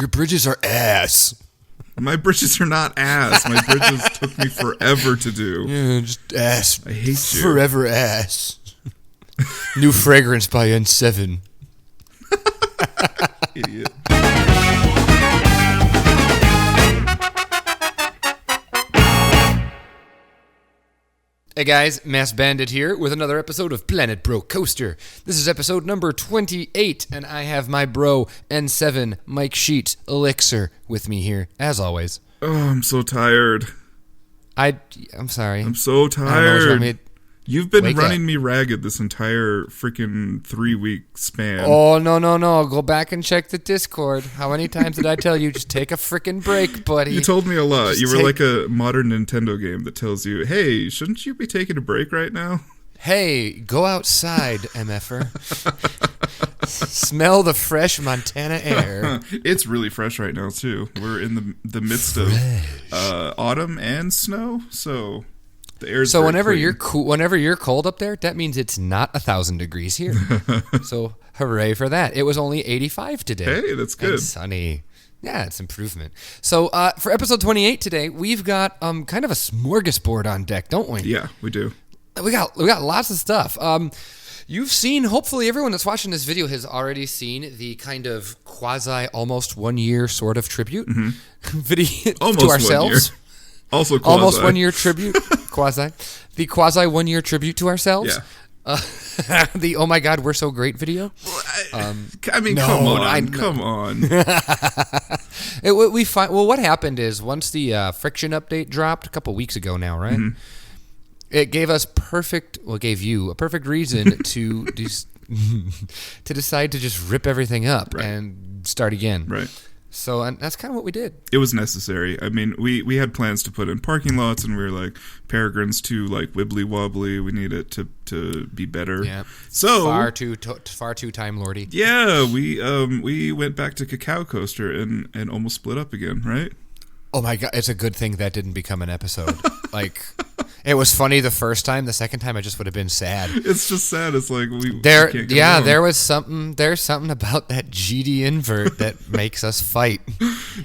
Your bridges are ass. My bridges are not ass. My bridges took me forever to do. Yeah, just ass. I hate you. Forever ass. New fragrance by N7. Idiot. Hey guys, Mass Bandit here with another episode of Planet Brocoaster. This is episode number 28, and I have my bro N7 Mike Sheets Elixir with me here, as always. Oh, I'm so tired. I'm sorry. I'm so tired. You've been running me ragged this entire freaking 3-week span. Oh, no. Go back and check the Discord. How many times did I tell you, just take a freaking break, buddy? You told me a lot. You were like a modern Nintendo game that tells you, hey, shouldn't you be taking a break right now? Hey, go outside, MFer. Smell the fresh Montana air. It's really fresh right now, too. We're in the midst of autumn and snow, so... So whenever you're cold up there, that means it's not 1,000 degrees here. So hooray for that! It was only 85 today. Hey, that's good. And sunny. Yeah, it's improvement. So for episode 28 today, we've got kind of a smorgasbord on deck, don't we? Yeah, we do. We got lots of stuff. You've seen, hopefully everyone that's watching this video has already seen the kind of quasi almost 1 year sort of tribute video to ourselves. 1 year. Also quasi. Almost 1 year tribute. Quasi. The quasi 1 year tribute to ourselves. Yeah. The oh my god, we're so great video. I mean, come on. What happened is once the friction update dropped a couple weeks ago now, right? Mm-hmm. It gave us gave you a perfect reason to to decide to just rip everything up and start again. Right. So and that's kind of what we did. It was necessary. I mean, we had plans to put in parking lots, and we were like, Peregrine's too like wibbly wobbly. We need it to be better. Yeah. So far too time lordy. Yeah, we went back to Cacao Coaster and almost split up again, right? Oh my god, it's a good thing that didn't become an episode. Like, it was funny the first time. The second time, I just would have been sad. It's just sad. It's like there's something about that GD invert that makes us fight.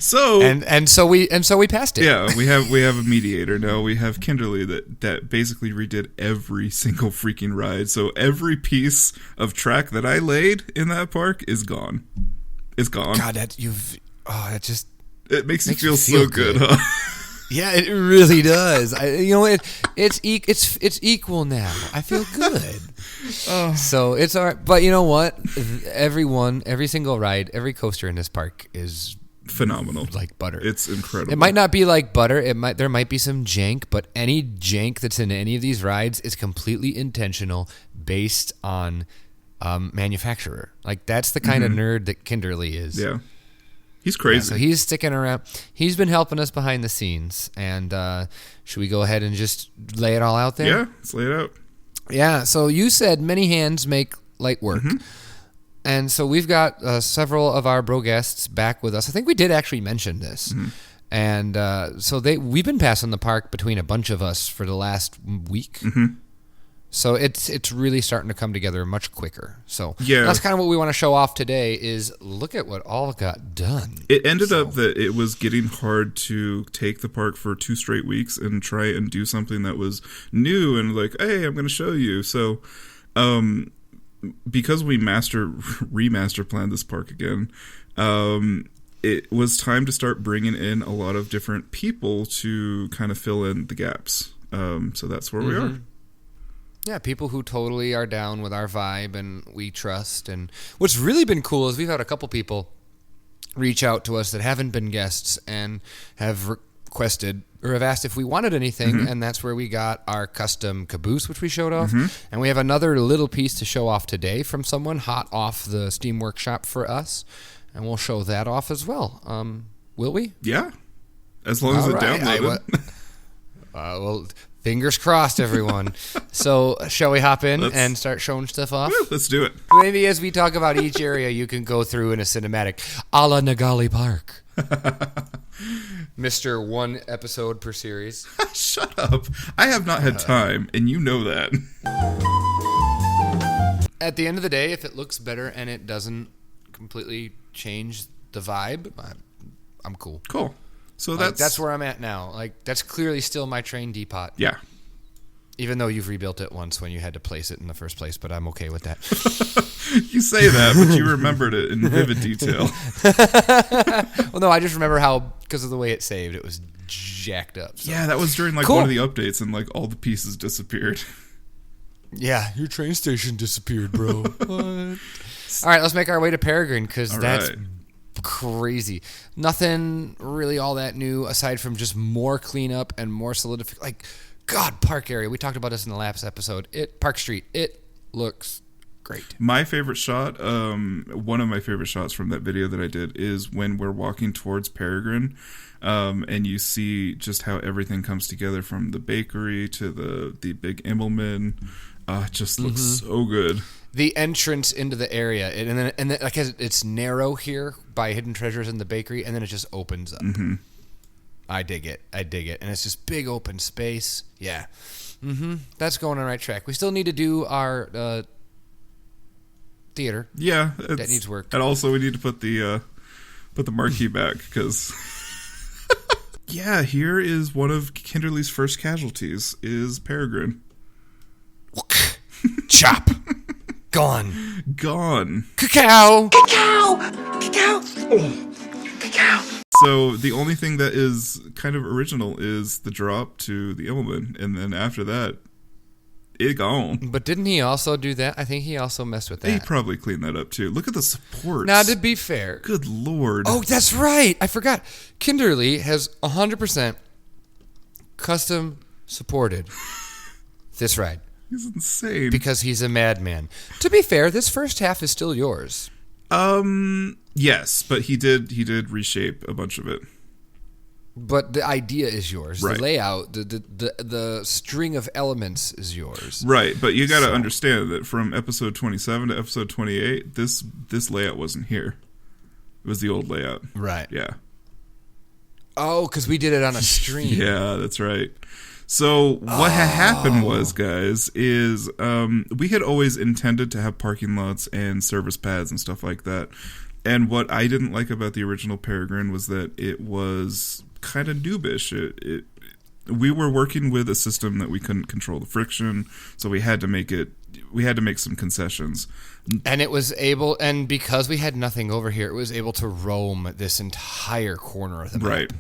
So so we passed it. Yeah, we have a mediator now. We have Kinderly that basically redid every single freaking ride. So every piece of track that I laid in that park is gone. It's gone. God, it makes you feel so good, huh? Yeah, it really does. It's equal now. I feel good. So it's all right. But you know what? Every single ride, every coaster in this park is phenomenal. Like butter. It's incredible. It might not be like butter. There might be some jank, but any jank that's in any of these rides is completely intentional, based on manufacturer. Like that's the kind of nerd that Kinderly is. Yeah. He's crazy. Yeah, so he's sticking around. He's been helping us behind the scenes. And should we go ahead and just lay it all out there? Yeah, let's lay it out. Yeah, so you said many hands make light work. Mm-hmm. And so we've got several of our bro guests back with us. I think we did actually mention this. Mm-hmm. And so we've been passing the park between a bunch of us for the last week. Mm-hmm. So it's really starting to come together much quicker. So that's kind of what we want to show off today is look at what all got done. It ended up that it was getting hard to take the park for 2 straight weeks and try and do something that was new and like, hey, I'm going to show you. So because we remaster planned this park again, it was time to start bringing in a lot of different people to kind of fill in the gaps. So that's where we are. Yeah, people who totally are down with our vibe and we trust. And what's really been cool is we've had a couple people reach out to us that haven't been guests and have requested or have asked if we wanted anything, and that's where we got our custom caboose, which we showed off. And we have another little piece to show off today from someone hot off the Steam Workshop for us, and we'll show that off as well. Will we? Yeah, as long as it downloaded. Well... Fingers crossed, everyone. So, shall we hop in and start showing stuff off? Let's do it. Maybe as we talk about each area, you can go through in a cinematic, a la Nagali Park. Mr. 1 episode per series. Shut up. I have not had time, and you know that. At the end of the day, if it looks better and it doesn't completely change the vibe, I'm cool. Cool. So that's where I'm at now. Like, that's clearly still my train depot. Yeah. Even though you've rebuilt it once when you had to place it in the first place, but I'm okay with that. You say that, but you remembered it in vivid detail. Well, no, I just remember how, because of the way it saved, it was jacked up. So. Yeah, that was during like one of the updates, and like all the pieces disappeared. Yeah, your train station disappeared, bro. What? All right, let's make our way to Peregrine, because that's crazy. Nothing really all that new, aside from just more cleanup and more solidification. Like, God, park area. We talked about this in the last episode. Park Street. It looks great. My favorite shot, one of my favorite shots from that video that I did is when we're walking towards Peregrine, and you see just how everything comes together from the bakery to the big Immelman. It just looks so good. The entrance into the area, and then like it's narrow here by hidden treasures in the bakery, and then it just opens up. Mm-hmm. I dig it, and it's just big open space. Yeah, that's going on the right track. We still need to do our theater. Yeah, that needs work, and also we need to put the marquee back because. Yeah, here is one of Kinderly's first casualties: is Peregrine. Chop. Gone. Cacao. Cacao. So the only thing that is kind of original is the drop to the Immelman, and then after that, it gone. But didn't he also do that? I think he also messed with that. He probably cleaned that up too. Look at the supports. Now, to be fair. Good Lord. Oh, that's right. I forgot. Kinderly has 100% custom supported this ride. He's insane. Because he's a madman. To be fair, this first half is still yours. Yes, but he did reshape a bunch of it. But the idea is yours. Right. The layout, the string of elements is yours. Right, but you got to understand that from episode 27 to episode 28, this layout wasn't here. It was the old layout. Right. Yeah. Oh, because we did it on a stream. Yeah, that's right. So what had happened was, guys, is we had always intended to have parking lots and service pads and stuff like that. And what I didn't like about the original Peregrine was that it was kind of noobish. We were working with a system that we couldn't control the friction, so we had to make some concessions. And and because we had nothing over here, it was able to roam this entire corner of the map. Right.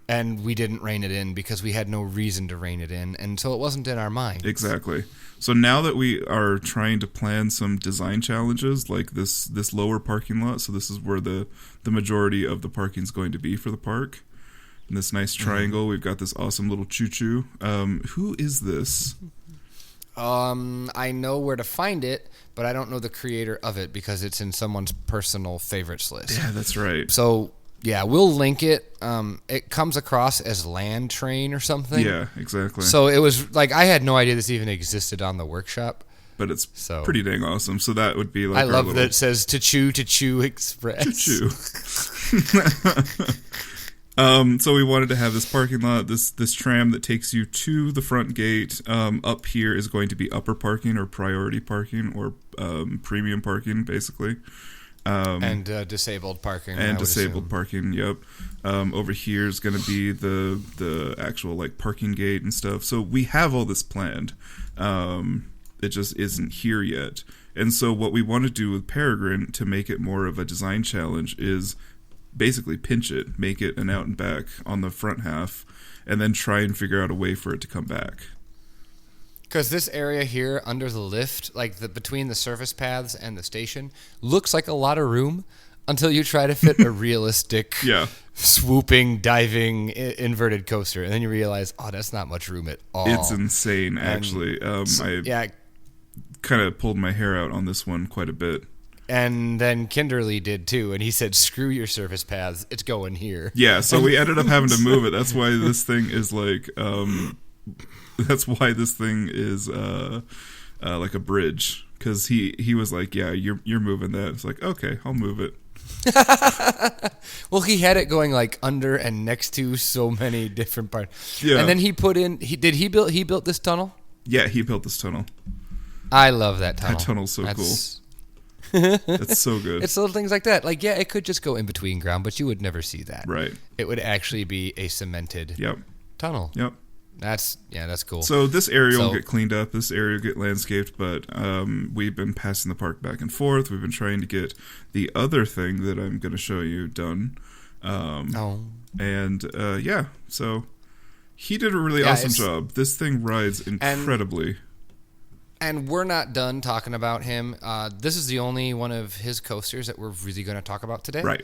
And we didn't rein it in because we had no reason to rein it in, and so it wasn't in our minds. Exactly. So now that we are trying to plan some design challenges, like this lower parking lot, so this is where the majority of the parking is going to be for the park. In this nice triangle, we've got this awesome little choo-choo. Who is this? I know where to find it, but I don't know the creator of it because it's in someone's personal favorites list. Yeah, that's right. So... yeah, we'll link it. It comes across as Land Train or something. Yeah, exactly. So it was like I had no idea this even existed on the workshop. But it's pretty dang awesome. So that would be like I love that it says to chew Express. To chew. So we wanted to have this parking lot, this tram that takes you to the front gate. Up here is going to be upper parking or priority parking or premium parking, basically. And disabled parking. And disabled parking, yep. Over here is going to be the actual like parking gate and stuff. So we have all this planned. It just isn't here yet. And so what we want to do with Peregrine to make it more of a design challenge is basically pinch it, make it an out and back on the front half, and then try and figure out a way for it to come back. Because this area here under the lift, like between the surface paths and the station, looks like a lot of room until you try to fit a realistic, swooping, diving, inverted coaster. And then you realize, oh, that's not much room at all. It's insane, actually. I kind of pulled my hair out on this one quite a bit. And then Kinderly did too, and he said, screw your surface paths, it's going here. Yeah, so we ended up having to move it. That's why this thing is like... that's why this thing is like a bridge, because he was like, yeah, you're moving that. It's like, okay, I'll move it. Well, he had it going like under and next to so many different parts. Yeah. And then he put in he built this tunnel? Yeah, he built this tunnel. I love that tunnel. That tunnel's so cool. That's so good. It's little things like that. Like, yeah, it could just go in between ground, but you would never see that. Right. It would actually be a cemented tunnel. Yep. That's cool. So this area will get cleaned up. This area will get landscaped, but we've been passing the park back and forth. We've been trying to get the other thing that I'm going to show you done. And so he did a really awesome job. This thing rides incredibly. And we're not done talking about him. This is the only one of his coasters that we're really going to talk about today. Right.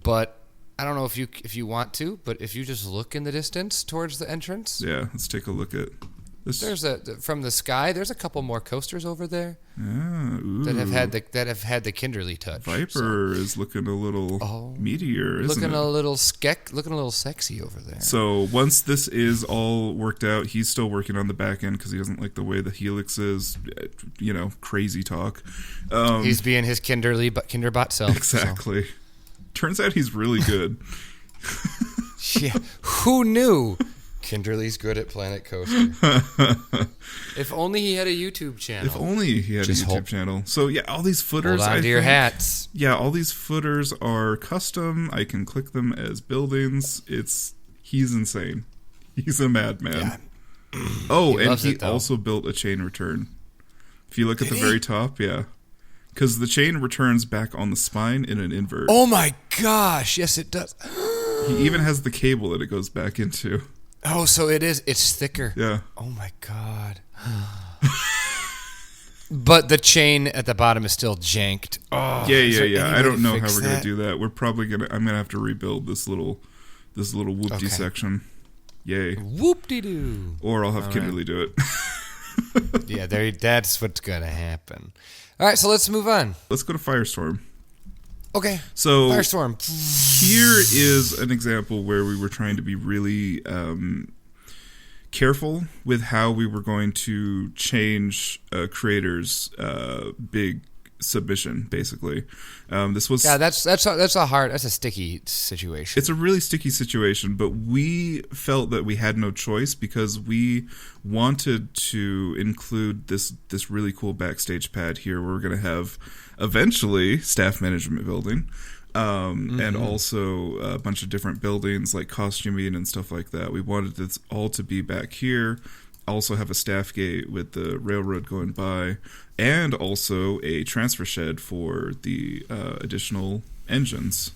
But I don't know if you want to, but if you just look in the distance towards the entrance. Yeah, let's take a look at this. From the sky, there's a couple more coasters over there that have had the Kinderly touch. Viper is looking a little meteor, isn't looking it? Looking a little sexy over there. So once this is all worked out, he's still working on the back end because he doesn't like the way the helix is. Crazy talk. He's being his Kinderbot self. Exactly. So. Turns out he's really good. Yeah, who knew? Kinderly's good at Planet Coaster. If only he had a YouTube channel. If only he had a YouTube channel. So yeah, all these footers. Hold on to your hats. Yeah, all these footers are custom. I can click them as buildings. He's insane. He's a madman. Yeah. And he also built a chain return. If you look at the very top, because the chain returns back on the spine in an invert. Oh my gosh! Yes, it does. He even has the cable that it goes back into. Oh, so it's thicker. Yeah. Oh my god. But the chain at the bottom is still janked. Oh, yeah. I don't know how we're gonna do that. I'm gonna have to rebuild this little whoop-de section. Yay. Whoop-de-doo. Or I'll have Kinderly do it. Yeah, that's what's gonna happen. All right, so let's move on. Let's go to Firestorm. Okay. So Firestorm. Here is an example where we were trying to be really careful with how we were going to change a creator's big submission. Basically, this was that's a sticky situation. It's a really sticky situation, but we felt that we had no choice because we wanted to include this really cool backstage pad here where we're going to have eventually staff management building, and also a bunch of different buildings like costuming and stuff like that. We wanted this all to be back here, also have a staff gate with the railroad going by, and also a transfer shed for the additional engines.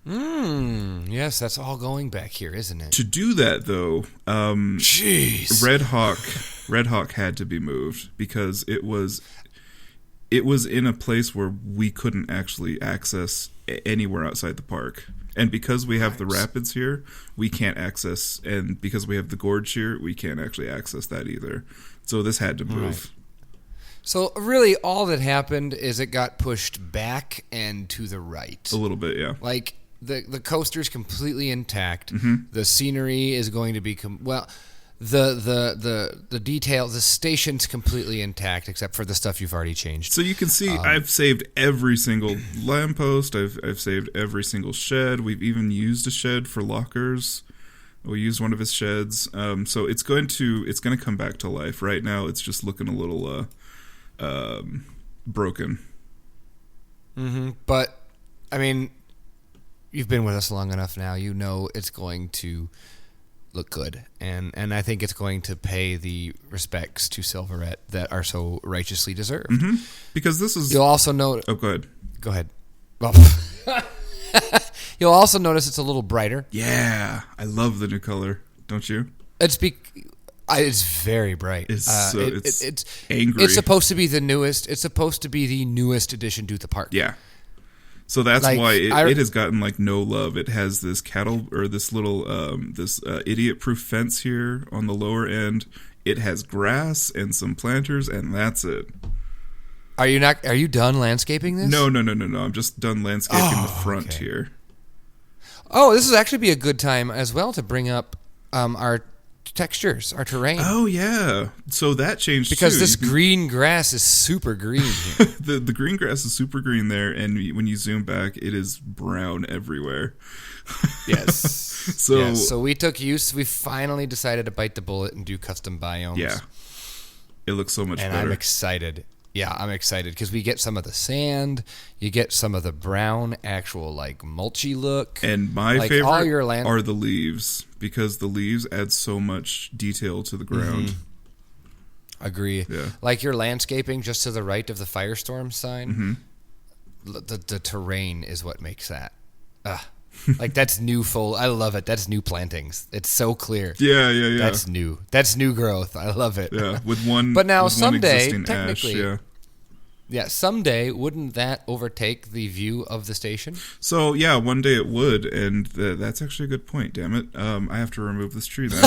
Yes, that's all going back here, isn't it? To do that, though, jeez, Red Hawk had to be moved because it was in a place where we couldn't actually access anywhere outside the park. And because we have the rapids here, we can't access, and because we have the gorge here, we can't actually access that either. So this had to move. Right. So really all that happened is it got pushed back and to the right. A little bit, yeah. Like the coaster's completely intact. Mm-hmm. The scenery is going to be the details, the station's completely intact except for the stuff you've already changed. So you can see I've saved every single lamppost. I've saved every single shed. We've even used a shed for lockers. We used one of his sheds. So it's going to come back to life. Right now it's just looking a little broken. Mm-hmm. But I mean, you've been with us long enough now. You know it's going to look good, and I think it's going to pay the respects to Silverette that are so righteously deserved. Mm-hmm. Because this is... You'll also note... Oh, go ahead. Go ahead. Well, you'll also notice it's a little brighter. Yeah, I love the new color. Don't you? It's very bright. It's angry. It's supposed to be the newest. It's supposed to be the newest addition to the park. Yeah. So that's why it has gotten like no love. It has this this little idiot-proof fence here on the lower end. It has grass and some planters, and that's it. Are you done landscaping this? No. I'm just done landscaping the front here. Oh, this would actually be a good time as well to bring up our textures, our terrain. Oh yeah, so that changed because too. This green grass is super green here. the green grass is super green there, and when you zoom back, it is brown everywhere. Yes. So we finally decided to bite the bullet and do custom biomes. Yeah, it looks so much better. And I'm excited. Yeah, I'm excited because we get some of the sand, you get some of the brown, actual like mulchy look, And my like, favorite all your are the leaves, because the leaves add so much detail to the ground. Agree. Yeah. Like your landscaping just to the right of the Firestorm sign, the terrain is what makes that. Like that's new I love it. That's new plantings. It's so clear. Yeah. That's new. That's new growth. I love it. Yeah, with one. But now with one someday, existing technically, ash, yeah, someday wouldn't that overtake the view of the station? So yeah, one day it would, and that's actually a good point. Damn it, I have to remove this tree then.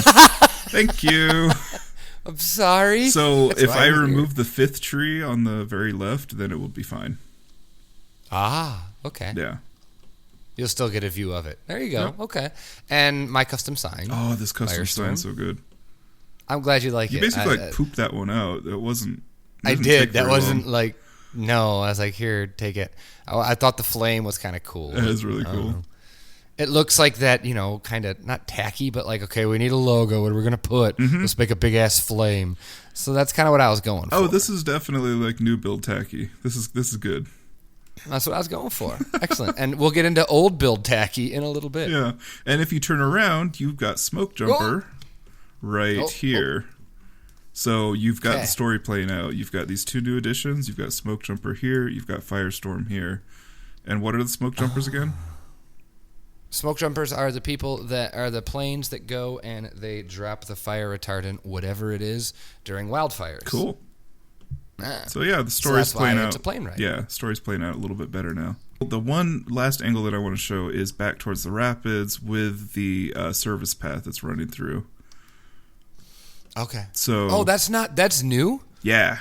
Thank you. I'm sorry. So That's if why I I'm here. remove the fifth tree on the very left, then it will be fine. Okay. Yeah. You'll still get a view of it. There you go. Yep. Okay. And my custom sign. Oh, this custom Firestorm. sign's so good. I'm glad you like You it. basically pooped that one out. It wasn't. It I didn't did. take That very wasn't long. like. No, I was like, here, take it. I thought the flame was kind of cool. It is really I don't cool. know. It looks like that, kind of not tacky, but like, okay, we need a logo. What are we gonna put? Let's make a big ass flame. So that's kind of what I was going for. Oh, this is definitely like new build tacky. This is good. That's what I was going for. Excellent. And we'll get into old build tacky in a little bit. Yeah, and if you turn around, you've got Smoke Jumper right here. So you've got the story playing out. You've got these two new additions. You've got Smoke Jumper here. You've got Firestorm here. And what are the Smoke Jumpers again? Smoke jumpers are the people that are the planes that go and they drop the fire retardant, whatever it is, during wildfires. Cool. Ah. So yeah, the story's that's why playing it's out. a plane ride. Yeah, story's playing out a little bit better now. The one last angle that I want to show is back towards the rapids with the service path that's running through. Okay. So that's new? yeah.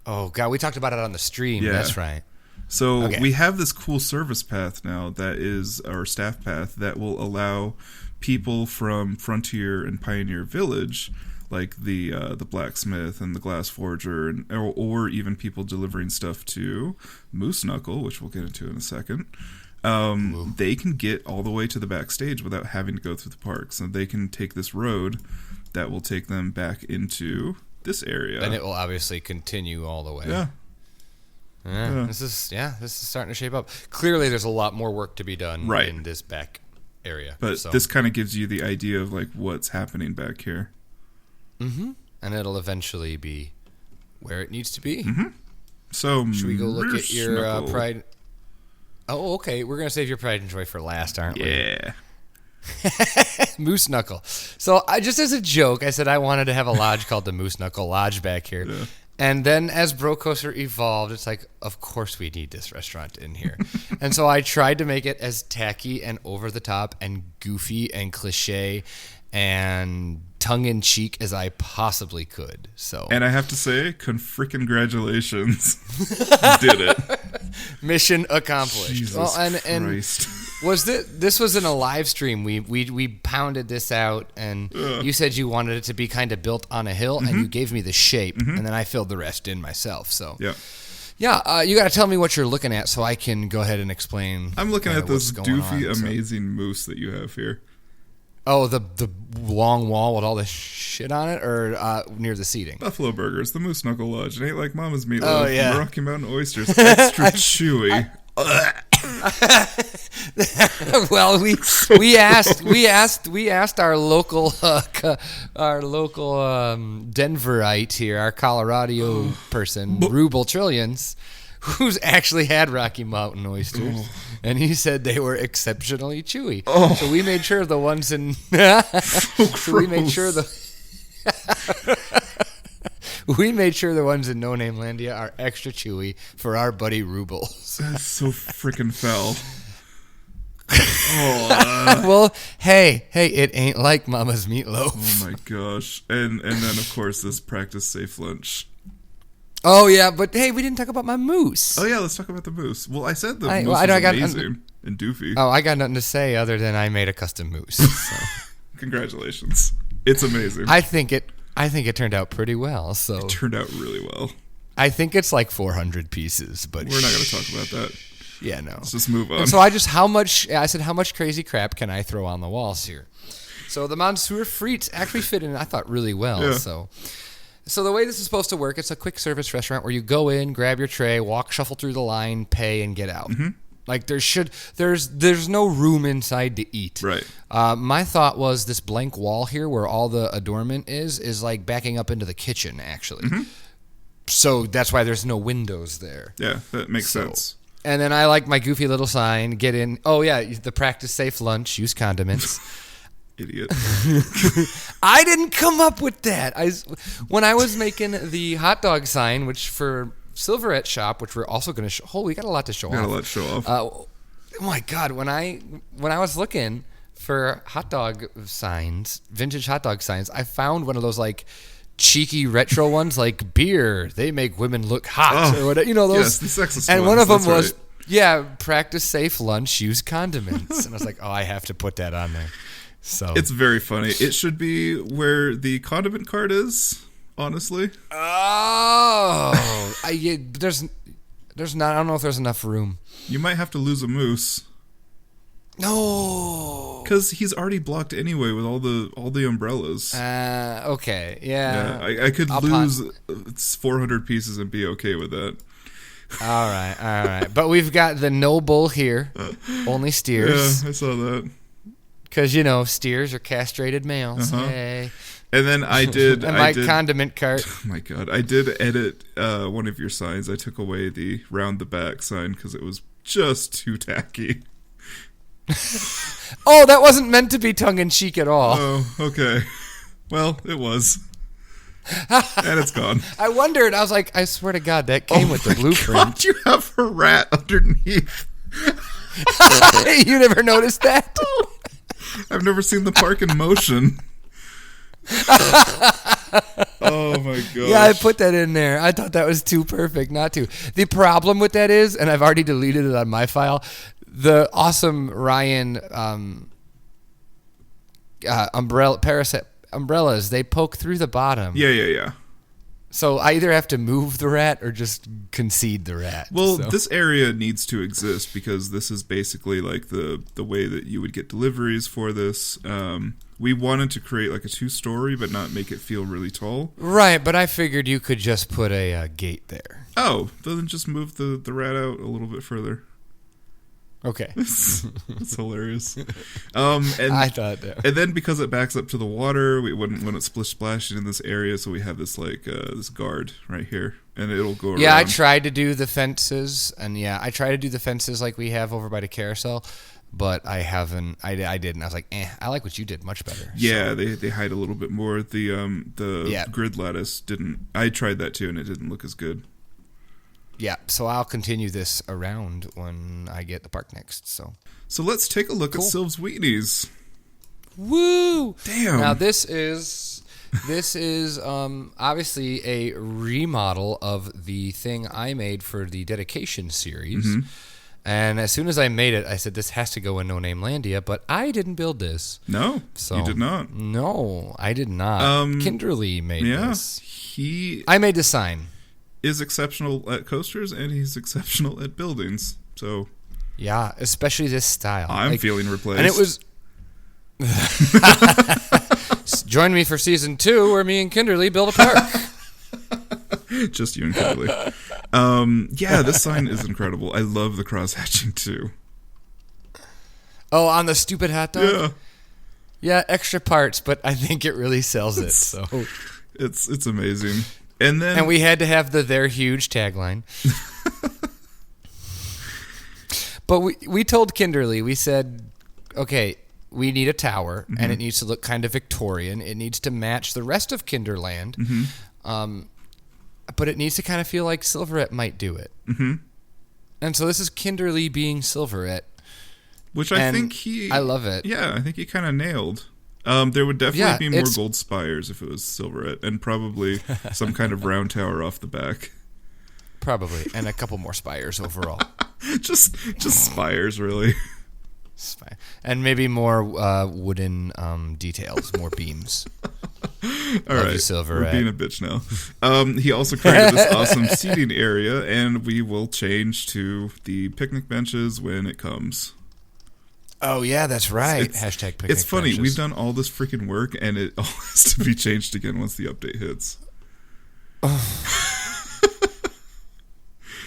Oh god, we talked about it on the stream. Yeah. That's right. So Okay. we have this cool service path now that is our staff path that will allow people from Frontier and Pioneer Village, like the blacksmith and the glass forger, or even people delivering stuff to Moose Knuckle, which we'll get into in a second. They can get all the way to the backstage without having to go through the park. So they can take this road that will take them back into this area. And it will obviously continue all the way. Yeah. Yeah. This is starting to shape up. Clearly there's a lot more work to be done Right. in this back area. But this kind of gives you the idea of like what's happening back here. and it'll eventually be where it needs to be. So Should we go look Moose at your Knuckle. pride? Oh, okay. We're gonna save your pride and joy for last, aren't we? Yeah. Moose Knuckle. So I just as a joke, I said I wanted to have a lodge called the Moose Knuckle Lodge back here. Yeah. And then as Brocoaster evolved, it's like, of course we need this restaurant in here. And so I tried to make it as tacky and over the top and goofy and cliche and tongue-in-cheek as I possibly could. So And I have to say, congratulations. Did it. mission accomplished. Jesus and Christ. was this was in a live stream. We pounded this out, and you said you wanted it to be kind of built on a hill, and you gave me the shape, and then I filled the rest in myself. So Yeah. you got to tell me what you're looking at so I can go ahead and explain. I'm looking kinda at this what's going doofy, on, so. amazing moose that you have here. Oh, the long wall with all this shit on it, or near the seating? Buffalo Burgers, the Moose Knuckle Lodge. It ain't like Mama's meatloaf. Oh, yeah. Rocky Mountain oysters, extra chewy. Well, we asked our local Denverite here, our Colorado person, RubleTrillions, who's actually had Rocky Mountain oysters, and he said they were exceptionally chewy. So we made sure the ones in we made sure the ones in NoNameLandia are extra chewy for our buddy Rubles. That's so freaking foul. Well, hey, it ain't like Mama's meatloaf. Oh my gosh. And then of course this practice safe lunch. Oh yeah, but hey, we didn't talk about my moose. Oh yeah, let's talk about the moose. Well, I said the moose well, was I got- amazing and doofy. Oh, I got nothing to say other than I made a custom moose. So. Congratulations. It's amazing. I think it turned out pretty well. So It turned out really well. I think it's like 400 pieces, but We're not going to talk about that. Yeah, no. Let's just move on. And so I said, how much crazy crap can I throw on the walls here? So the Monsieur Frites actually fit in, I thought, really well. Yeah. So So the way this is supposed to work, it's a quick service restaurant where you go in, grab your tray, shuffle through the line, pay, and get out. Mm-hmm. Like there's no room inside to eat. Right. My thought was this blank wall here where all the adornment is like backing up into the kitchen, actually. Mm-hmm. So that's why there's no windows there. Yeah, that makes sense. And then I like my goofy little sign, get in. Oh, yeah, the practice safe lunch, use condiments. Idiot. I didn't come up with that. When I was making the hot dog sign, which for Silverette Shop, which we're also going to show. Oh, we got a lot to show off. Got a lot to show off. Oh my God, when I was looking for hot dog signs, vintage hot dog signs, I found one of those like cheeky retro ones, like beer. They make women look hot or whatever. You know those. Yes, the sexist and ones, one of them that's was right. practice safe lunch, use condiments. And I was like, I have to put that on there. So it's very funny. It should be where the condiment cart is, honestly. Oh, there's not. I don't know if there's enough room. You might have to lose a moose. No, because he's already blocked anyway with all the umbrellas. Okay, yeah. I could lose 400 pieces and be okay with that. All right. But we've got the no bull here, only steers. Yeah, I saw that. Because, steers are castrated males. Uh-huh. Hey. And then I did... and condiment cart. Oh, my God. I did edit one of your signs. I took away the round the back sign because it was just too tacky. Oh, that wasn't meant to be tongue-in-cheek at all. Oh, okay. Well, it was. And it's gone. I wondered. I was like, I swear to God, that came with the blueprint. God, you have a rat underneath. You never noticed that? I've never seen the park in motion. Oh my god! Yeah, I put that in there. I thought that was too perfect not to. The problem with that is, and I've already deleted it on my file, the awesome Ryan umbrellas, they poke through the bottom. Yeah. So I either have to move the rat or just concede the rat. Well, this area needs to exist because this is basically like the way that you would get deliveries for this. We wanted to create like a 2-story, but not make it feel really tall. Right, but I figured you could just put a gate there. Oh, then just move the rat out a little bit further. Okay. That's hilarious. And I thought that. And then because it backs up to the water, we wouldn't want it splashing in this area, so we have this like this guard right here, and it'll go around. Yeah, I tried to do the fences, like we have over by the carousel, but I haven't. I didn't. I was like, I like what you did much better. Yeah, so. They hide a little bit more. The grid lattice didn't. I tried that too, and it didn't look as good. Yeah, so I'll continue this around when I get the park next. So let's take a look at Silvs Weenies. Woo! Damn. Now this is obviously a remodel of the thing I made for the dedication series. Mm-hmm. And as soon as I made it, I said this has to go in NoNameLandia, but I didn't build this. No, you did not. No, I did not. Kinderly made this. I made the sign. Is exceptional at coasters and he's exceptional at buildings. So yeah, especially this style. I'm feeling replaced. And it was join me for season 2 where me and Kinderly build a park. Just you and Kinderly. Yeah, this sign is incredible. I love the cross hatching too. Oh, on the stupid hot dog? Yeah. Yeah, extra parts, but I think it really sells it. So it's amazing. And we had to have the "They're huge" tagline. But we told Kinderly, we said, okay, we need a tower, and it needs to look kind of Victorian. It needs to match the rest of Kinderland, but it needs to kind of feel like Silverette might do it. Mm-hmm. And so this is Kinderly being Silverette. Which I think I love it. Yeah, I think he kind of nailed. There would definitely be more gold spires if it was Silverette, and probably some kind of round tower off the back. Probably, and a couple more spires overall. just spires, really. And maybe more wooden details, more beams. All right, Silverette. We're being a bitch now. He also created this awesome seating area, and we will change to the picnic benches when it comes. Oh, yeah, that's right. Hashtag picnic It's funny. benches. We've done all this freaking work, and it all has to be changed again once the update hits.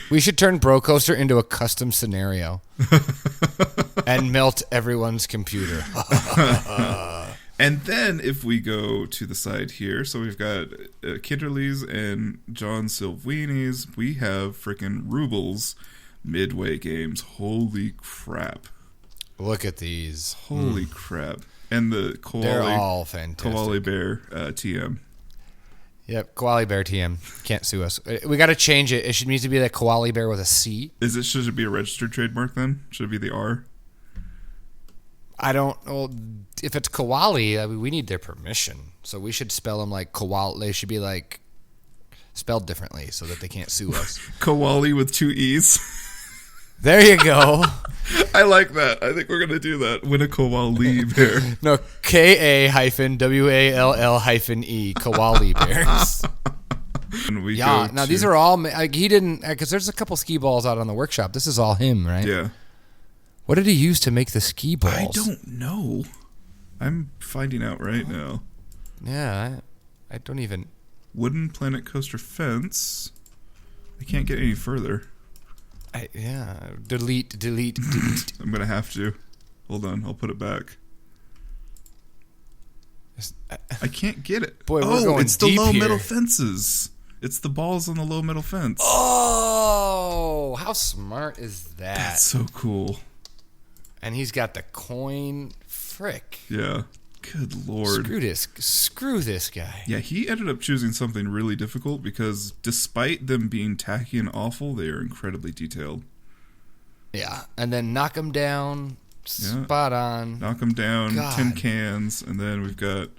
We should turn Brocoaster into a custom scenario and melt everyone's computer. And then if we go to the side here, so we've got Kinderly's and John's Silvs Weenies. We have freaking Rubles Midway games. Holy crap. Look at these. Holy crap. And the They're all fantastic. Koala Bear TM. Yep, Koala Bear TM. Can't sue us. We got to change it. It should need to be the Koala Bear with a C. Should it be a registered trademark then? Should it be the R? I don't know. If it's Koali, I mean, we need their permission. So we should spell them like Koala. They should be like spelled differently so that they can't sue us. Koali with 2 E's. There you go. I like that. I think we're going to do that. Win a Koali Bear. No, KAWALL-E. Koali Bears. And we Yeah. go Now to- these are all he didn't because there's a couple ski balls out on the workshop. This is all him, right? Yeah. What did he use to make the ski balls? I don't know. I'm finding out right now. Yeah, I don't even. Wooden Planet Coaster fence. I can't get any further. Delete. I'm going to have to. Hold on. I'll put it back. I can't get it. Boy, we're going it's the deep low here. metal fences. It's the balls on the low metal fence. Oh, how smart is that? That's so cool. And he's got the coin. Frick. Yeah. Good lord. Screw this guy. Yeah, he ended up choosing something really difficult because despite them being tacky and awful, they are incredibly detailed. Yeah, and then knock him down. Spot on. Knock them down, God. tin cans, and then we've got...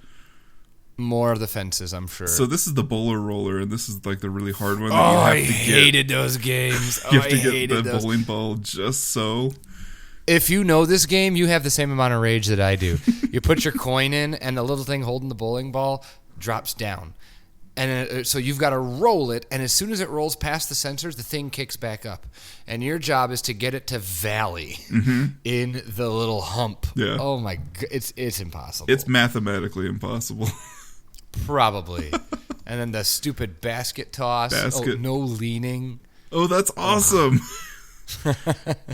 More of the fences, I'm sure. So this is the bowler roller, and this is like the really hard one that Oh, you have I to get. hated those games. You have to I get hated the those. bowling ball just so. If you know this game, you have the same amount of rage that I do. You put your coin in, and the little thing holding the bowling ball drops down. And so you've got to roll it, and as soon as it rolls past the sensors, the thing kicks back up. And your job is to get it to valley in the little hump. Yeah. Oh, my God. It's impossible. It's mathematically impossible. Probably. And then the stupid basket toss. Basket. Oh, no leaning. Oh, that's awesome.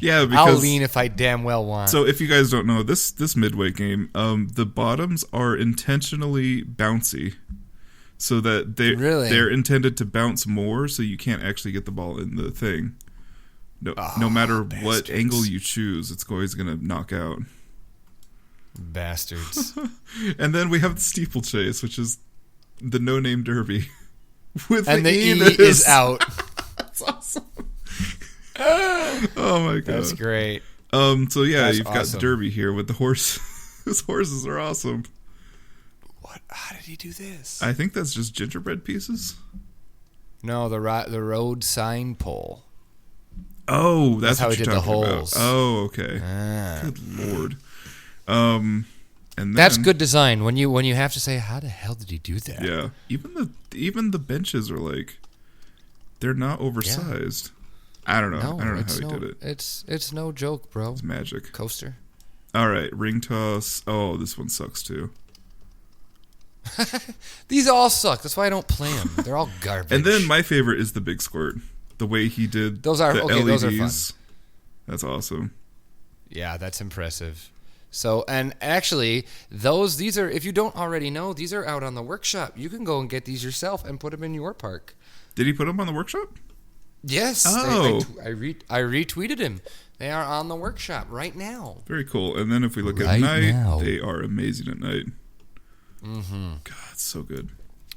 Yeah, because I'll lean if I damn well want. so if you guys don't know this Midway game, the bottoms are intentionally bouncy, so that they're intended to bounce more, so you can't actually get the ball in the thing. No matter what angle you choose, it's always going to knock out. Bastards. And then we have the Steeplechase, which is the no-name derby. And the E is out. That's awesome. Oh my god, That's great. So yeah, That's you've got the awesome. derby here with the horse. His horses are awesome. What? How did he do this? I think that's just gingerbread pieces. No, the road sign pole. Oh, that's how what he you're did the talking holes. about. Oh, okay. Ah. Good lord. And then, That's good design. When you have to say, how the hell did he do that? Yeah, even the benches are like, they're not oversized. I don't know. No, I don't know it's how he did it. It's no joke, bro. It's magic. Coaster. All right, ring toss. Oh, this one sucks too. These all suck. That's why I don't play them. They're all garbage. And then my favorite is the big squirt. The way he did Those are- the okay, LEDs. those are fun. That's awesome. Yeah, that's impressive. So, and actually, these are, if you don't already know, these are out on the workshop. You can go and get these yourself and put them in your park. Did he put them on the workshop? Yes. Oh. I retweeted him. They are on the workshop right now. Very cool. And then if we look at Right night, now. they are amazing at night. Mm-hmm. God, so good.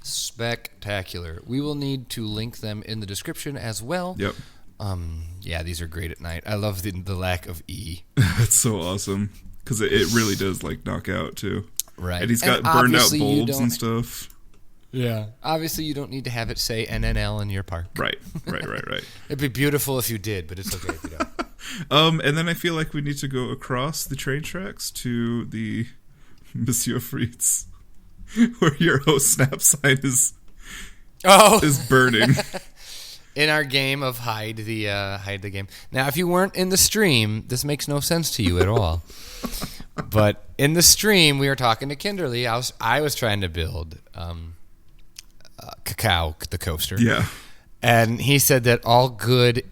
Spectacular. We will need to link them in the description as well. Yep. Yeah, these are great at night. I love the lack of E. That's so awesome. Because it really does like knock out too. Right. And he's got burned out obviously you bulbs don't- and stuff. Yeah. Obviously, you don't need to have it say NNL in your park. Right. It'd be beautiful if you did, but it's okay if you don't. And then I feel like we need to go across the train tracks to the Monsieur Fritz, where your host snap sign is burning. In our game of hide the game. Now, if you weren't in the stream, this makes no sense to you at all. But in the stream, we were talking to Kinderly. I was trying to build Cacao, the coaster. Yeah. And he said that all good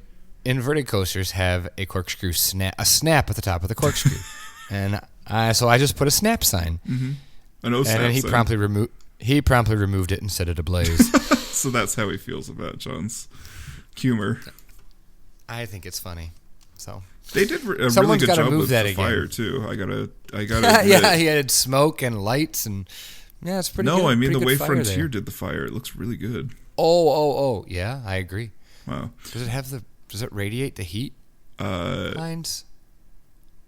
inverted coasters have a corkscrew snap at the top of the corkscrew. And so I just put a snap sign. Mm-hmm. A no snap and then he promptly removed it and set it ablaze. So that's how he feels about John's humor. I think it's funny. So they did a someone's really good job move with that the again. fire too. I gotta yeah, he had smoke and lights and it's pretty good. No, I mean the pretty way good fire Frontier there. did the fire, it looks really good. Oh, yeah, I agree. Wow. Does it radiate the heat lines?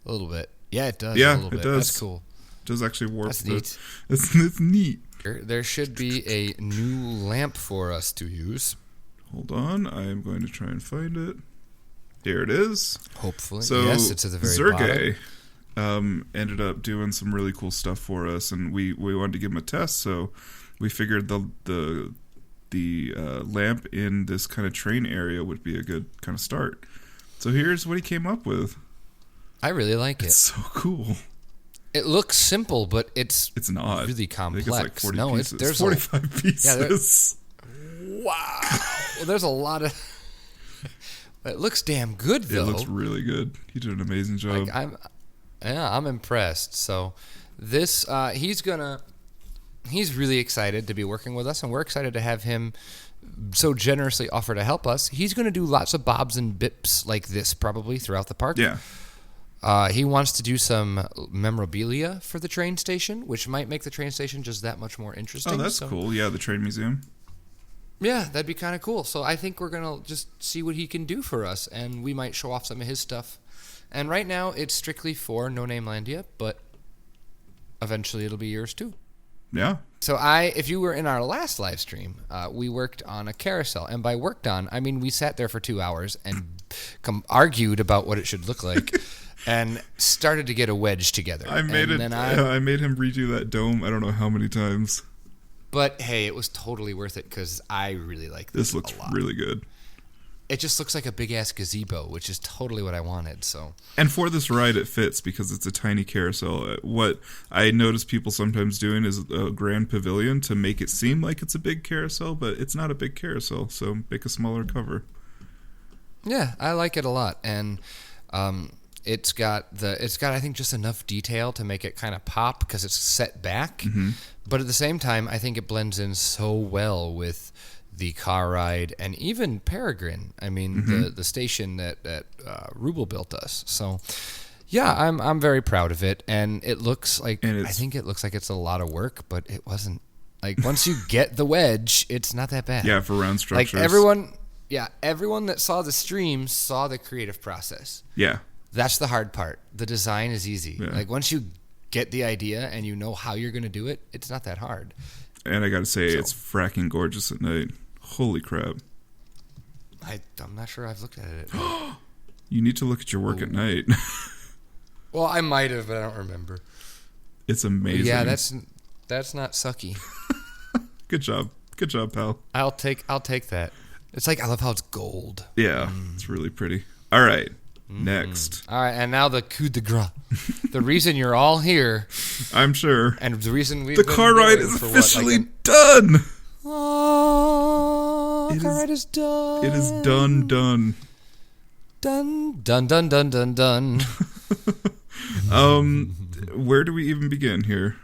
A little bit. Yeah, it does. Yeah, a little bit. it does. That's cool. It does actually warp. That's neat. It's neat. There should be a new lamp for us to use. Hold on, I am going to try and find it. Here it is. Hopefully. So yes, it's at the very bottom. Sergey ended up doing some really cool stuff for us, and we wanted to give him a test, so we figured the lamp in this kind of train area would be a good kind of start. So here's what he came up with. I really like It's so cool. It looks simple, but it's not really complex. I think it's like 40 pieces. There's 45 pieces. Wow. Well, there's a lot of... It looks damn good, though. It looks really good. He did an amazing job. I'm impressed. So this, he's really excited to be working with us, and we're excited to have him so generously offer to help us. He's going to do lots of bobs and bips like this probably throughout the park. Yeah. He wants to do some memorabilia for the train station, which might make the train station just that much more interesting. Oh, that's cool. Yeah, the train museum. Yeah, that'd be kind of cool. So I think we're going to just see what he can do for us, and we might show off some of his stuff. And right now, it's strictly for NoNameLandia, but eventually it'll be yours too. Yeah. So if you were in our last live stream, we worked on a carousel. And by worked on, I mean we sat there for 2 hours and argued about what it should look like and started to get a wedge together. I made him redo that dome I don't know how many times. But hey, it was totally worth it because I really like this. This looks a lot. really good. It just looks like a big-ass gazebo, which is totally what I wanted. So, and for this ride, it fits because it's a tiny carousel. What I notice people sometimes doing is a grand pavilion to make it seem like it's a big carousel, but it's not a big carousel, so make a smaller cover. Yeah, I like it a lot, and it's got I think just enough detail to make it kind of pop because it's set back, but at the same time, I think it blends in so well with the car ride and even Peregrine. I mean, the station that Ruble built us. So, yeah, I'm very proud of it, and it looks like I think it looks like it's a lot of work, but it wasn't. Like once you get the wedge, it's not that bad. Yeah, for round structures. Like everyone that saw the stream saw the creative process. Yeah. That's the hard part. The design is easy. Yeah. Like once you get the idea and you know how you're going to do it, it's not that hard. And I got to say, it's fracking gorgeous at night. Holy crap. I'm not sure I've looked at it. You need to look at your work at night. Well, I might have, but I don't remember. It's amazing. Yeah, that's not sucky. Good job. Good job, pal. I'll take that. It's like I love how it's gold. Yeah, it's really pretty. All right. Next. All right, and now the coup de grace. The reason you're all here. I'm sure. And the reason the car ride is officially done. Oh, car ride is done. It is done. Done. Where do we even begin here?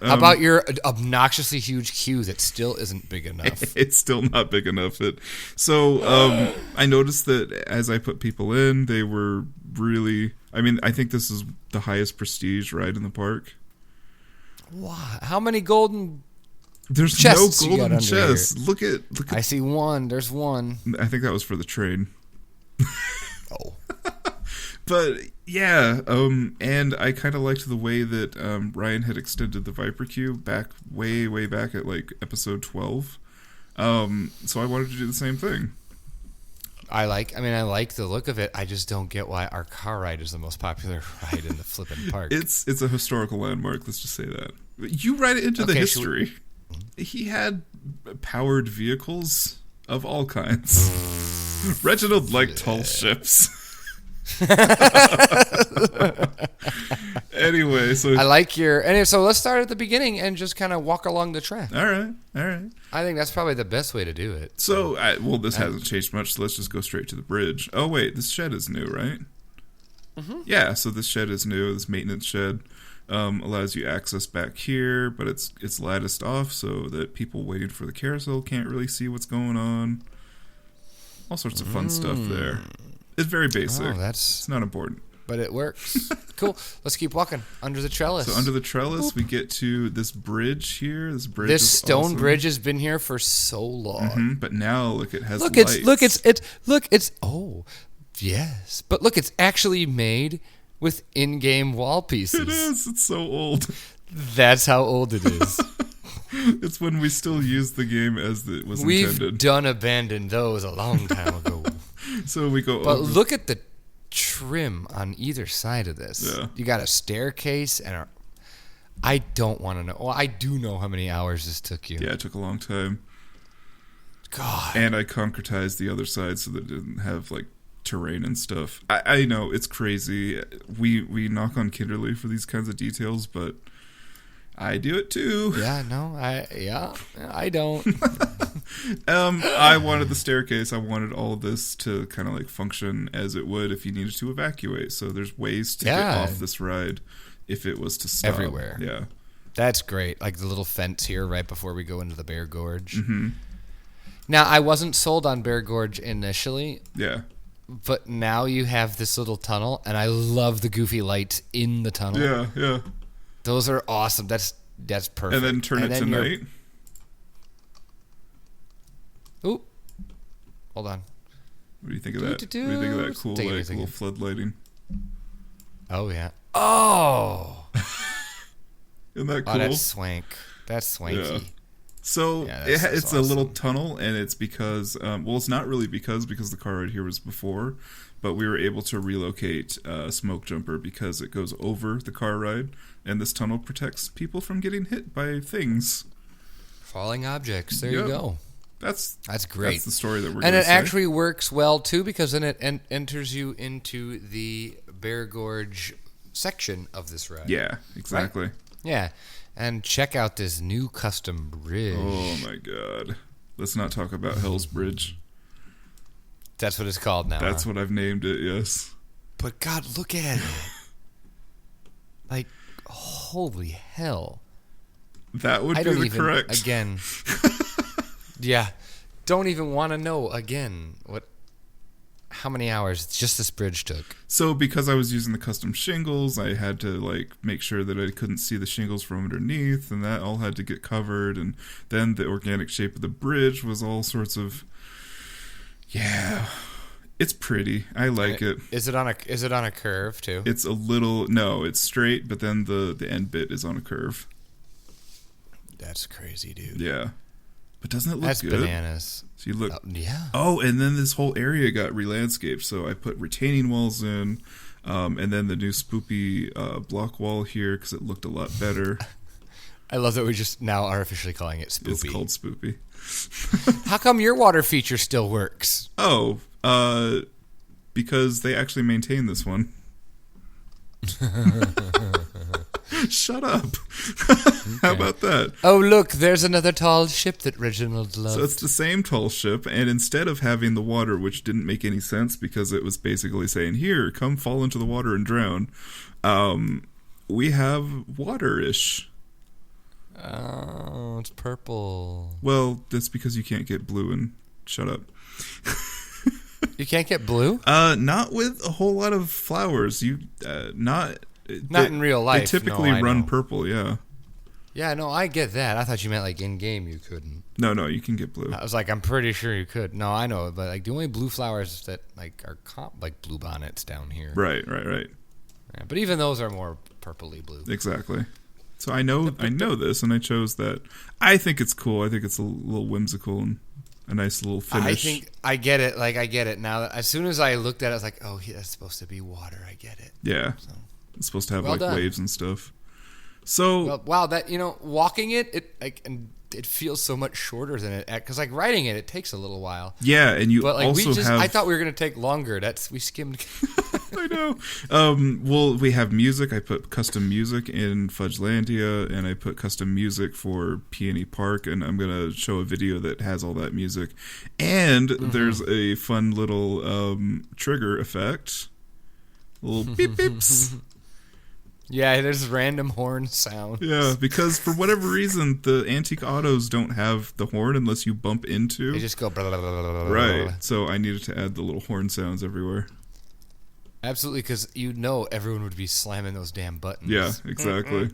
How about your obnoxiously huge queue that still isn't big enough? It's still not big enough. I noticed that as I put people in, they were really... I mean, I think this is the highest prestige ride in the park. Wow. How many golden There's chests no golden chests. Look at... I see one. There's one. I think that was for the train. Oh. But yeah, and I kind of liked the way that Ryan had extended the Viper queue back way back at like episode 12. So I wanted to do the same thing. I like the look of it. I just don't get why our car ride is the most popular ride in the flippin' park. It's a historical landmark. Let's just say that. You write it into the history. He had powered vehicles of all kinds. Reginald liked tall ships. Anyway, so I like your... And so let's start at the beginning and just kind of walk along the track. all right. I think that's probably the best way to do it. So, this hasn't changed much, so let's just go straight to the bridge. Oh, wait, this shed is new, right? Mm-hmm. Yeah, so this shed is new. This maintenance shed allows you access back here, but it's latticed off so that people waiting for the carousel can't really see what's going on. All sorts of fun stuff there. It's very basic. It's not important. But it works. Cool. Let's keep walking under the trellis. So under the trellis, we get to this bridge here. This stone bridge has been here for so long. Mm-hmm, but now, look, it has lights. Yes. But look, it's actually made with in-game wall pieces. It is. It's so old. That's how old it is. It's when we still used the game as it was intended. We've done abandoned those a long time ago. So we go But over. look at the trim on either side of this. Yeah. You got a staircase and I don't want to know. Well, I do know how many hours this took you. Yeah, it took a long time. God. And I concretized the other side so that it didn't have like terrain and stuff. I know it's crazy. We knock on Kinderly for these kinds of details, but I do it too. Yeah, no, I don't. I wanted the staircase. I wanted all of this to kind of like function as it would if you needed to evacuate. So there's ways to get off this ride if it was to stop. Everywhere. Yeah. That's great. Like the little fence here right before we go into the Bear Gorge. Mm-hmm. Now, I wasn't sold on Bear Gorge initially. Yeah. But now you have this little tunnel, and I love the goofy lights in the tunnel. Yeah, yeah. Those are awesome. That's perfect. And then turn it to night. Ooh. Hold on. What do you think of that? What do you think of that cool little flood lighting? Oh, yeah. Oh! Isn't that cool? Oh, that's swank. That's swanky. Yeah. So it's awesome. A little tunnel, and it's because, it's not really because the car right here was before, but we were able to relocate Smoke Jumper because it goes over the car ride, and this tunnel protects people from getting hit by things. Falling objects. There you go. That's great. That's the story that we're going to say. And it say. actually works well, too, because then it enters you into the Bear Gorge section of this ride. Yeah, exactly. Right? Yeah. And check out this new custom bridge. Oh, my God. Let's not talk about Hell's Bridge. That's what it's called now. That's what I've named it, yes. But, God, look at it. Like, holy hell. That would be the correct. Again. Yeah. Don't even want to know again how many hours just this bridge took. So because I was using the custom shingles, I had to make sure that I couldn't see the shingles from underneath, and that all had to get covered. And then the organic shape of the bridge was all sorts of, it's pretty. I like it. Is it on a curve too? It's a little, no, it's straight, but then the end bit is on a curve. That's crazy, dude. Yeah. But doesn't it look good? That's bananas. So you look. Yeah. Oh, and then this whole area got re-landscaped. So I put retaining walls in, and then the new spoopy block wall here because it looked a lot better. I love that we just now are officially calling it spoopy. It's called spoopy. How come your water feature still works? Oh, because they actually maintain this one. Shut up. How about that? Oh, look, there's another tall ship that Reginald loved. So it's the same tall ship, and instead of having the water, which didn't make any sense because it was basically saying, here, come fall into the water and drown, we have water-ish. Oh, it's purple. Well, that's because you can't get blue and shut up. You can't get blue? Not with a whole lot of flowers. Not in real life. They typically run purple, yeah. Yeah, no, I get that. I thought you meant like in game you couldn't. No, you can get blue. I was like, I'm pretty sure you could. No, I know, but like the only blue flowers that are like blue bonnets down here. Right. Yeah, but even those are more purpley blue. Exactly. So I know this, and I chose that. I think it's cool. I think it's a little whimsical and a nice little finish. I get it. Like I get it now. As soon as I looked at it, I was like, oh, that's supposed to be water. I get it. Yeah. So. It's supposed to have waves and stuff. So wow, that walking it feels so much shorter than it because riding it takes a little while. Yeah, and you but also have. I thought we were gonna take longer. We skimmed. I know. Well, we have music. I put custom music in Fudgelandia, and I put custom music for Peony Park, and I'm going to show a video that has all that music. And there's a fun little trigger effect. Little beep beeps. Yeah, there's random horn sounds. Yeah, because for whatever reason, the antique autos don't have the horn unless you bump into. They just go blah, blah, blah, blah, blah, blah. Right, so I needed to add the little horn sounds everywhere. Absolutely, because everyone would be slamming those damn buttons. Yeah, exactly.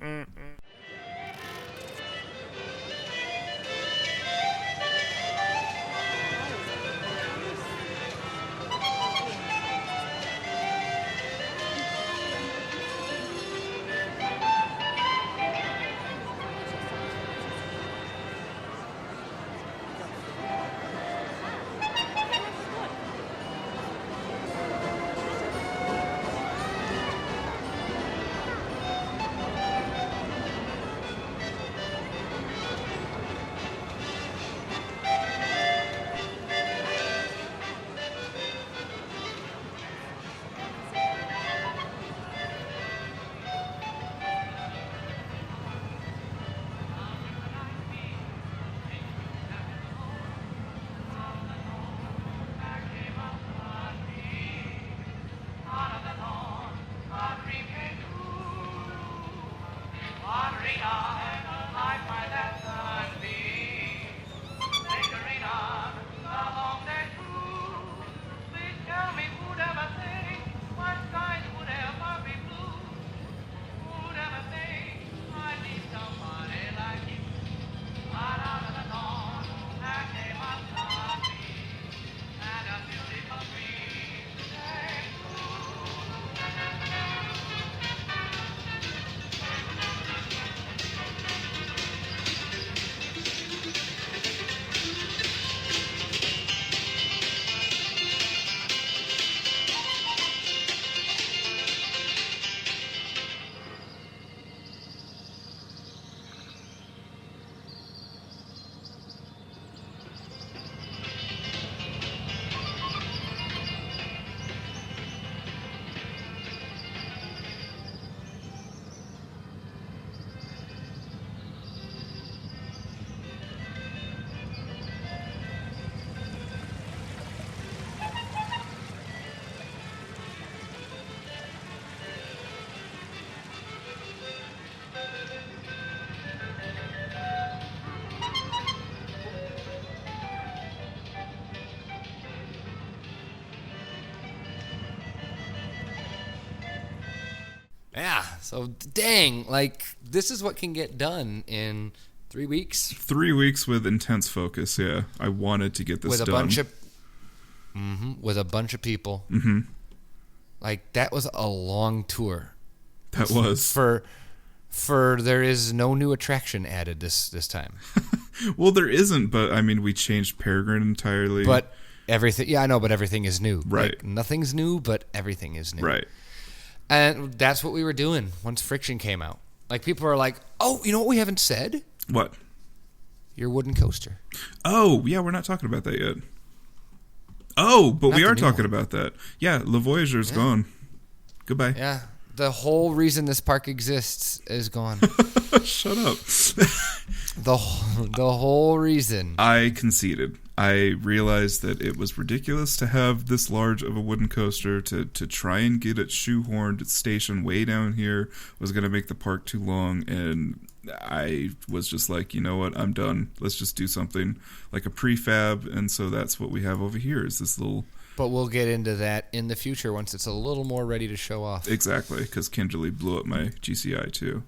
Yeah, so dang, this is what can get done in 3 weeks. 3 weeks with intense focus, yeah. I wanted to get this with done. With a bunch of people. Mm-hmm. That was a long tour. That was. For there is no new attraction added this time. Well, there isn't, but I mean, we changed Peregrine entirely. But everything, yeah, I know, but everything is new. Right. Nothing's new, but everything is new. Right. And that's what we were doing once Friction came out. People are like, oh, you know what we haven't said? What? Your wooden coaster. Oh, yeah, we're not talking about that yet. Oh, but we are talking about that. Yeah, Le Voyageur's gone. Goodbye. Yeah, the whole reason this park exists is gone. Shut up. The whole reason. I conceded. I realized that it was ridiculous to have this large of a wooden coaster. To try and get it shoehorned, its station way down here was going to make the park too long, and I was just like, you know what, I'm done. Let's just do something like a prefab, and so that's what we have over here is this little... But we'll get into that in the future once it's a little more ready to show off. Exactly, because Kinderly blew up my GCI too.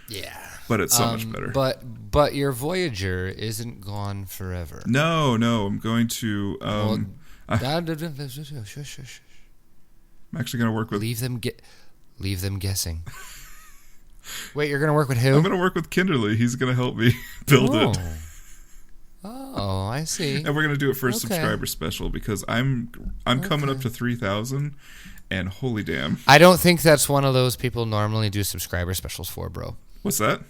Yeah. But it's so much better. But your Voyager isn't gone forever. No, I'm going to... I'm actually going to work with... Leave them guessing. Wait, you're going to work with who? I'm going to work with Kinderly. He's going to help me build it. Oh, I see. And we're going to do it for a subscriber special because I'm coming up to 3,000 and holy damn. I don't think that's one of those people normally do subscriber specials for, bro. What's that?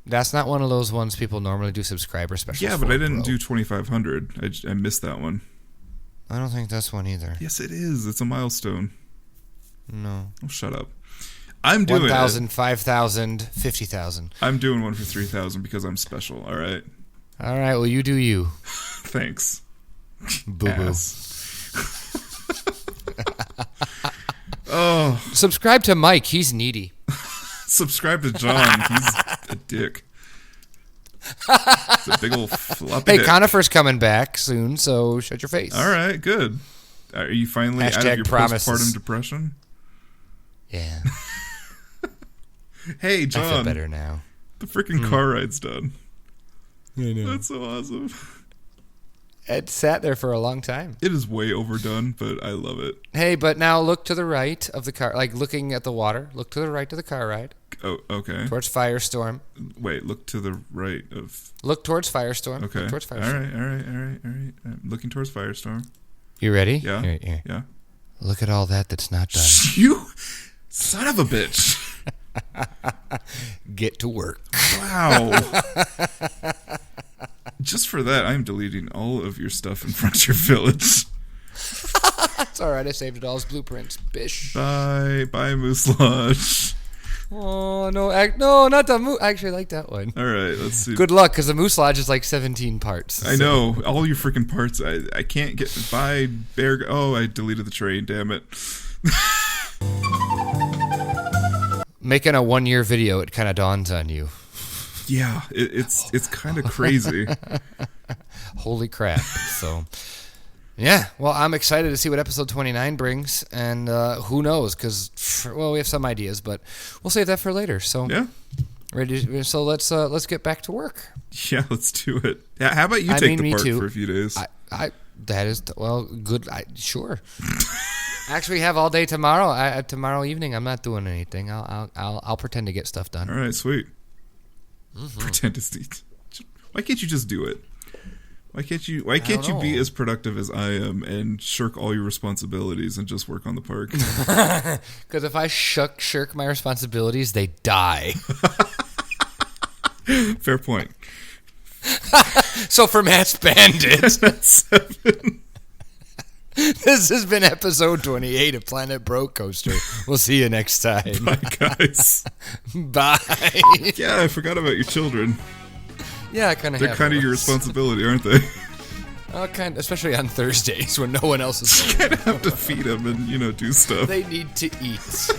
That's not one of those ones people normally do subscriber specials for. Yeah, but I didn't do 2,500. I missed that one. I don't think that's one either. Yes, it is. It's a milestone. No. Oh, shut up. I'm doing 1,000, 5,000, 50,000. I'm doing one for 3,000 because I'm special, all right? All right, well, you do you. Thanks. Boo-boo. Oh. Subscribe to Mike. He's needy. Subscribe to John. He's a dick. It's a big old floppy dick. Conifer's coming back soon, so shut your face. All right, good. Are you finally out of your postpartum depression? Yeah. Hey, John. I feel better now. The freaking car ride's done. I know. That's so awesome. It sat there for a long time. It is way overdone, but I love it. Hey, but now look to the right of the car, like looking at the water. Look to the right of the car ride. Oh, okay. Towards Firestorm. Wait, look to the right of... Look towards Firestorm. Okay. Look towards Firestorm. All right. I'm looking towards Firestorm. You ready? Yeah. Here. Yeah. Look at all that's not done. You son of a bitch. Get to work. Wow. Just for that, I'm deleting all of your stuff in Frontier Village. It's all right. I saved it all as blueprints. Bish. Bye, Moose Lodge. Oh, no, not the moose. I actually like that one. All right, let's see. Good luck, because the Moose Lodge is like 17 parts. I know. All your freaking parts. I can't get... Bye, Bear... Oh, I deleted the train. Damn it. Making a 1-year video, it kind of dawns on you. Yeah, it's kind of crazy. Holy crap. So, yeah. Well, I'm excited to see what episode 29 brings, and who knows? Because, we have some ideas, but we'll save that for later. So, Yeah. Ready? So let's get back to work. Yeah, let's do it. Yeah, how about you take the park for a few days? That is good. Sure. Actually, have all day tomorrow. Tomorrow evening, I'm not doing anything. I'll pretend to get stuff done. All right, sweet. Pretend to see. Why can't you just do it? Why can't you be as productive as I am and shirk all your responsibilities and just work on the park? Because if I shirk my responsibilities, they die. Fair point. So for Matt's Bandit, 7. this has been episode 28 of Planet Brocoaster. We'll see you next time. Bye, guys. Bye. Yeah, I forgot about your children. Yeah, I kind of. They're kind of your responsibility, aren't they? Especially on Thursdays when no one else is. You kind of have to feed them and do stuff. They need to eat.